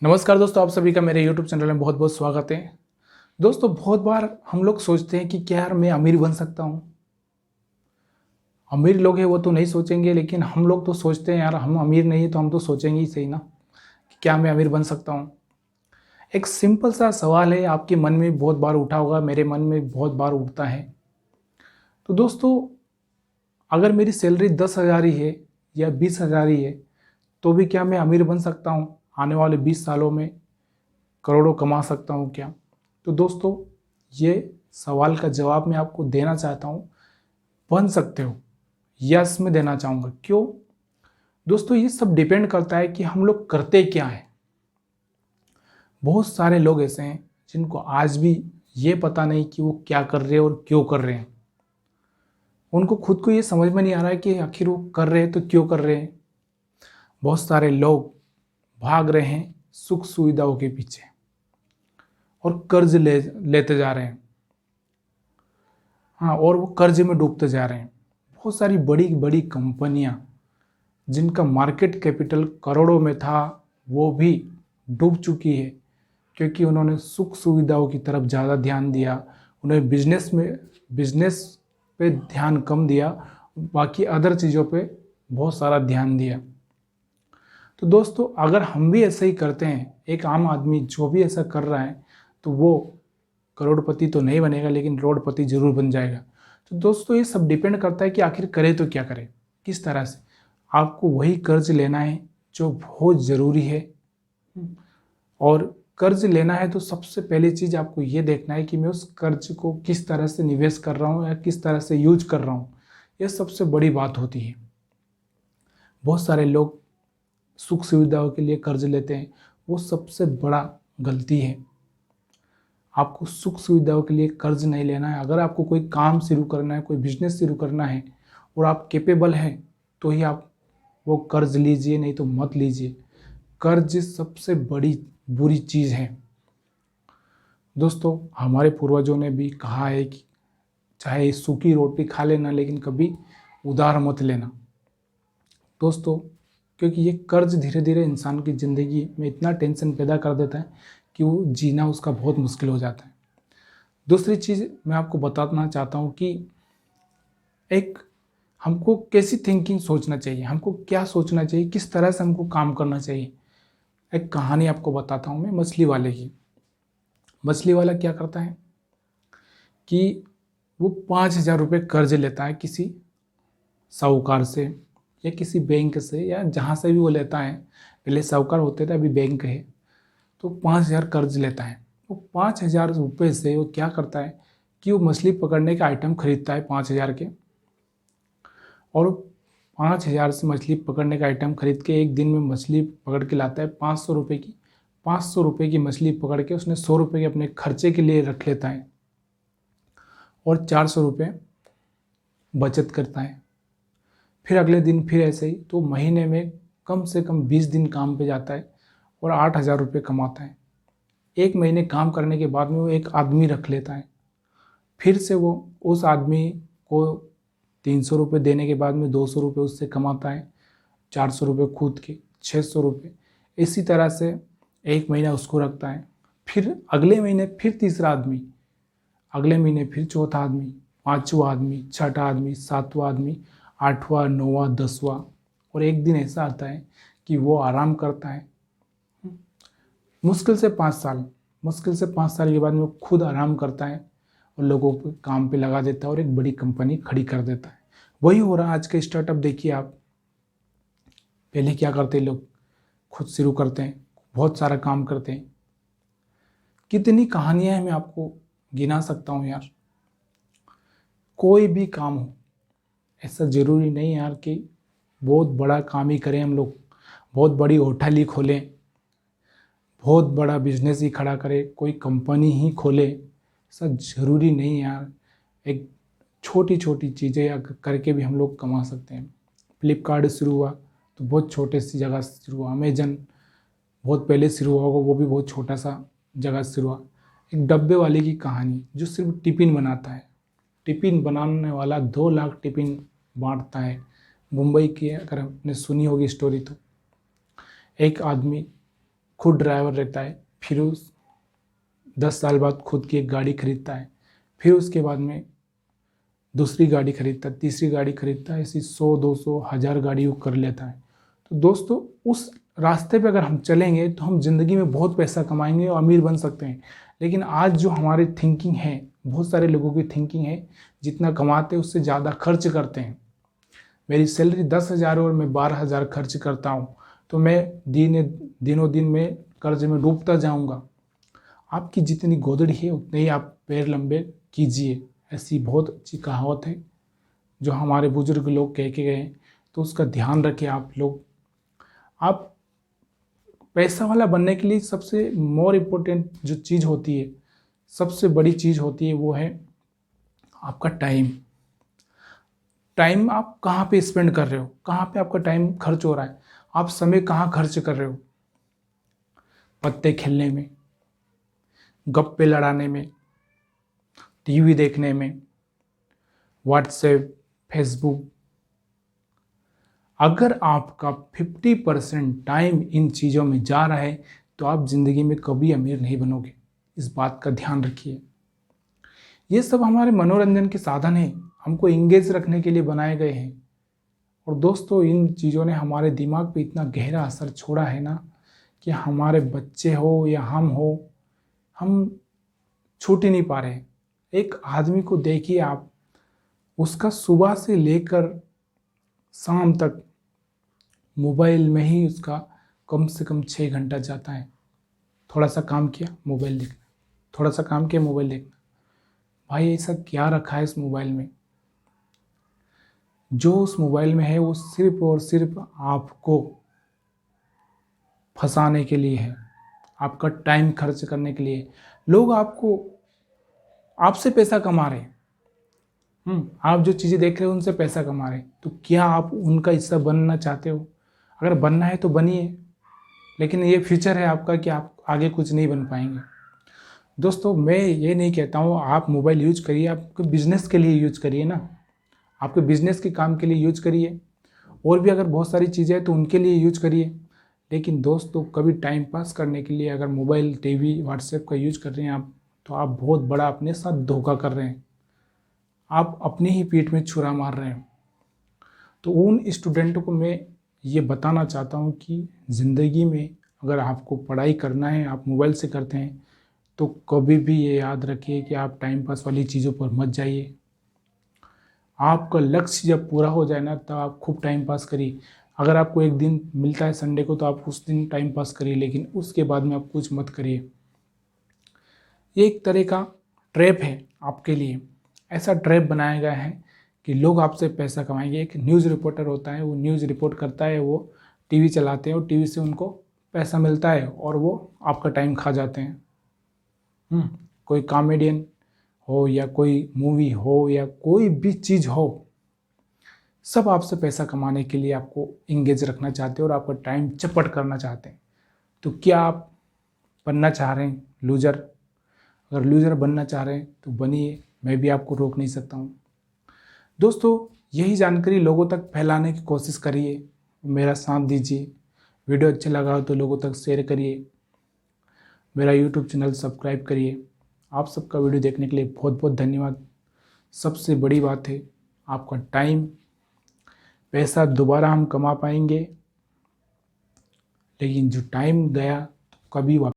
नमस्कार दोस्तों, आप सभी का मेरे YouTube चैनल में बहुत बहुत स्वागत है। दोस्तों, बहुत बार हम लोग सोचते हैं कि क्या यार मैं अमीर बन सकता हूँ। अमीर लोग हैं वो तो नहीं सोचेंगे, लेकिन हम लोग तो सोचते हैं यार हम अमीर नहीं है तो हम तो सोचेंगे ही सही ना कि क्या मैं अमीर बन सकता हूँ। एक सिंपल सा सवाल है, आपके मन में बहुत बार उठा होगा, मेरे मन में बहुत बार उठता है। तो दोस्तों, अगर मेरी सैलरी 10,000 ही है या 20,000 ही है तो भी क्या मैं अमीर बन सकता हूँ? आने वाले 20 सालों में करोड़ों कमा सकता हूँ क्या? तो दोस्तों, ये सवाल का जवाब मैं आपको देना चाहता हूँ, बन सकते हो। यस मैं देना चाहूँगा। क्यों? दोस्तों, ये सब डिपेंड करता है कि हम लोग करते क्या है। बहुत सारे लोग ऐसे हैं जिनको आज भी ये पता नहीं कि वो क्या कर रहे हैं और क्यों कर रहे हैं। उनको खुद को ये समझ में नहीं आ रहा है कि आखिर वो कर रहे हैं तो क्यों कर रहे हैं। बहुत सारे लोग भाग रहे हैं सुख सुविधाओं के पीछे और कर्ज लेते जा रहे हैं। हाँ, और वो कर्ज में डूबते जा रहे हैं। बहुत सारी बड़ी बड़ी कंपनियां जिनका मार्केट कैपिटल करोड़ों में था वो भी डूब चुकी है, क्योंकि उन्होंने सुख सुविधाओं की तरफ ज़्यादा ध्यान दिया। उन्हें बिजनेस पे ध्यान कम दिया, बाकी अदर चीज़ों पे बहुत सारा ध्यान दिया। तो दोस्तों, अगर हम भी ऐसे ही करते हैं, एक आम आदमी जो भी ऐसा कर रहा है, तो वो करोड़पति तो नहीं बनेगा लेकिन करोड़पति जरूर बन जाएगा। तो दोस्तों, ये सब डिपेंड करता है कि आखिर करे तो क्या करे, किस तरह से। आपको वही कर्ज लेना है जो बहुत ज़रूरी है, और कर्ज लेना है तो सबसे पहली चीज़ आपको ये देखना है कि मैं उस कर्ज को किस तरह से निवेश कर रहा हूँ या किस तरह से यूज कर रहा हूँ। यह सबसे बड़ी बात होती है। बहुत सारे लोग सुख सुविधाओं के लिए कर्ज लेते हैं, वो सबसे बड़ा गलती है। आपको सुख सुविधाओं के लिए कर्ज नहीं लेना है। अगर आपको कोई काम शुरू करना है, कोई बिजनेस शुरू करना है और आप कैपेबल हैं तो ही आप वो कर्ज लीजिए, नहीं तो मत लीजिए। कर्ज सबसे बड़ी बुरी चीज़ है। दोस्तों, हमारे पूर्वजों ने भी कहा है कि चाहे सूखी रोटी खा लेना लेकिन कभी उधार मत लेना। दोस्तों, क्योंकि ये कर्ज धीरे धीरे इंसान की ज़िंदगी में इतना टेंशन पैदा कर देता है कि वो जीना उसका बहुत मुश्किल हो जाता है। दूसरी चीज़ मैं आपको बताना चाहता हूँ कि एक हमको कैसी थिंकिंग सोचना चाहिए, हमको क्या सोचना चाहिए, किस तरह से हमको काम करना चाहिए। एक कहानी आपको बताता हूँ मैं, मछली वाले की। मछली वाला क्या करता है कि वो 5,000 रुपये कर्ज लेता है किसी साहूकार से या किसी बैंक से या जहाँ से भी वो लेता है। पहले साहूकार होते थे, अभी बैंक है। तो 5,000 कर्ज लेता है। वो 5,000 रुपये से वो क्या करता है कि वो मछली पकड़ने का आइटम खरीदता है 5,000 के, और 5,000 से मछली पकड़ने का आइटम खरीद के एक दिन में मछली पकड़ के लाता है 500 रुपये की। 500 रुपये की मछली पकड़ के उसने 100 रुपये के अपने खर्चे के लिए रख लेता है और 400 रुपये बचत करता है। फिर अगले दिन फिर ऐसे ही, तो महीने में कम से कम 20 दिन काम पे जाता है और 8,000 रुपये कमाता है। एक महीने काम करने के बाद में वो एक आदमी रख लेता है। फिर से वो उस आदमी को 300 रुपये देने के बाद में 200 रुपये उससे कमाता है, 400 रुपये खुद के, 600 रुपये। इसी तरह से एक महीना उसको रखता है। फिर अगले महीने फिर तीसरा आदमी, अगले महीने फिर चौथा आदमी, पाँचवा आदमी, छठा आदमी, सातवां आदमी, आठवां, नौवां, 10वां। और एक दिन ऐसा आता है कि वो आराम करता है मुश्किल से 5 साल। मुश्किल से 5 साल के बाद में वो खुद आराम करता है और लोगों को काम पे लगा देता है और एक बड़ी कंपनी खड़ी कर देता है। वही हो रहा है आज के स्टार्टअप। देखिए आप, पहले क्या करते हैं लोग, खुद शुरू करते हैं, बहुत सारा काम करते हैं। कितनी कहानियां हैं, मैं आपको गिना सकता हूँ यार। कोई भी काम हो, ऐसा ज़रूरी नहीं यार कि बहुत बड़ा काम ही करें हम लोग, बहुत बड़ी होटल ही खोलें, बहुत बड़ा बिजनेस ही खड़ा करें, कोई कंपनी ही खोले। ऐसा ज़रूरी नहीं यार। एक छोटी छोटी चीज़ें करके भी हम लोग कमा सकते हैं। फ्लिपकार्ट शुरू हुआ तो बहुत छोटे सी जगह से शुरू हुआ। अमेजन बहुत पहले शुरू हुआ होगा, वो भी बहुत छोटा सा जगह से शुरू हुआ। एक डब्बे वाले की कहानी जो सिर्फ टिफ़िन बनाता है, टिफ़िन बनाने वाला 2 लाख टिफ़िन बांटता है। मुंबई की अगर आपने सुनी होगी स्टोरी तो, एक आदमी खुद ड्राइवर रहता है, फिर उस 10 साल बाद खुद की एक गाड़ी खरीदता है, फिर उसके बाद में दूसरी गाड़ी खरीदता है, तीसरी गाड़ी खरीदता है, ऐसी 100 200 1000 गाड़ी वो कर लेता है। तो दोस्तों उस रास्ते पे अगर हम चलेंगे तो हम ज़िंदगी में बहुत पैसा कमाएंगे और अमीर बन सकते हैं। लेकिन आज जो हमारी थिंकिंग है, बहुत सारे लोगों की थिंकिंग है, जितना कमाते हैं उससे ज़्यादा खर्च करते हैं। मेरी सैलरी 10,000 और मैं 12,000 खर्च करता हूँ तो मैं दिनों दिन में कर्ज में डूबता जाऊँगा। आपकी जितनी गोदड़ी है उतने ही आप पैर लंबे कीजिए, ऐसी बहुत अच्छी कहावत है जो हमारे बुजुर्ग लोग कह के गए हैं। तो उसका ध्यान रखें आप लोग। आप पैसा वाला बनने के लिए सबसे मोर इम्पोर्टेंट जो चीज़ होती है, सबसे बड़ी चीज़ होती है, वो है आपका टाइम। टाइम आप कहाँ पे स्पेंड कर रहे हो, कहाँ पे आपका टाइम खर्च हो रहा है, आप समय कहाँ खर्च कर रहे हो? पत्ते खेलने में, गप्पे लड़ाने में, टीवी देखने में, व्हाट्सएप, फेसबुक। अगर आपका 50% टाइम इन चीज़ों में जा रहा है तो आप ज़िंदगी में कभी अमीर नहीं बनोगे। इस बात का ध्यान रखिए। ये सब हमारे मनोरंजन के साधन हैं, हमको इंगेज रखने के लिए बनाए गए हैं। और दोस्तों इन चीज़ों ने हमारे दिमाग पे इतना गहरा असर छोड़ा है ना कि हमारे बच्चे हो या हम छूट ही नहीं पा रहे। एक आदमी को देखिए आप, उसका सुबह से लेकर शाम तक मोबाइल में ही उसका कम से कम 6 घंटा जाता है। थोड़ा सा काम किया मोबाइल देखना, थोड़ा सा काम किया मोबाइल देखना। भाई ऐसा क्या रखा है इस मोबाइल में? जो उस मोबाइल में है वो सिर्फ और सिर्फ आपको फंसाने के लिए है, आपका टाइम खर्च करने के लिए। लोग आपसे पैसा कमा रहे हैं। आप जो चीज़ें देख रहे हो उनसे पैसा कमा रहे हैं, तो क्या आप उनका हिस्सा बनना चाहते हो? अगर बनना है तो बनिए, लेकिन ये फ्यूचर है आपका कि आप आगे कुछ नहीं बन पाएंगे। दोस्तों मैं ये नहीं कहता हूँ आप मोबाइल यूज करिए, आपके बिजनेस के लिए यूज करिए ना, आपके बिजनेस के काम के लिए यूज करिए। और भी अगर बहुत सारी चीज़ें हैं तो उनके लिए यूज करिए। लेकिन दोस्तों कभी टाइम पास करने के लिए अगर मोबाइल, टीवी, व्हाट्सएप का यूज कर रहे हैं आप, तो आप बहुत बड़ा अपने साथ धोखा कर रहे हैं। आप अपनी ही पीठ में छुरा मार रहे हैं। तो उन स्टूडेंटों को मैं ये बताना चाहता हूँ कि ज़िंदगी में अगर आपको पढ़ाई करना है, आप मोबाइल से करते हैं, तो कभी भी ये याद रखिए कि आप टाइम पास वाली चीज़ों पर मत जाइए। आपका लक्ष्य जब पूरा हो जाए ना तब आप खूब टाइम पास करिए। अगर आपको एक दिन मिलता है संडे को तो आप उस दिन टाइम पास करिए, लेकिन उसके बाद में आप कुछ मत करिए। ये एक तरह का ट्रैप है आपके लिए। ऐसा ट्रैप बनाया गया है कि लोग आपसे पैसा कमाएंगे। एक न्यूज़ रिपोर्टर होता है, वो न्यूज़ रिपोर्ट करता है, वो टीवी चलाते हैं और टीवी से उनको पैसा मिलता है और वो आपका टाइम खा जाते हैं। कोई कॉमेडियन हो या कोई मूवी हो या कोई भी चीज़ हो, सब आपसे पैसा कमाने के लिए आपको इंगेज रखना चाहते हैं और आपका टाइम चपट करना चाहते हैं। तो क्या आप बनना चाह रहे हैं लूज़र? अगर लूज़र बनना चाह रहे हैं तो बनिए, मैं भी आपको रोक नहीं सकता हूँ। दोस्तों यही जानकारी लोगों तक फैलाने की कोशिश करिए, मेरा साथ दीजिए। वीडियो अच्छा लगा हो तो लोगों तक शेयर करिए, मेरा यूट्यूब चैनल सब्सक्राइब करिए। आप सबका वीडियो देखने के लिए बहुत बहुत धन्यवाद। सबसे बड़ी बात है आपका टाइम। पैसा दोबारा हम कमा पाएंगे, लेकिन जो टाइम गया तो कभी वापस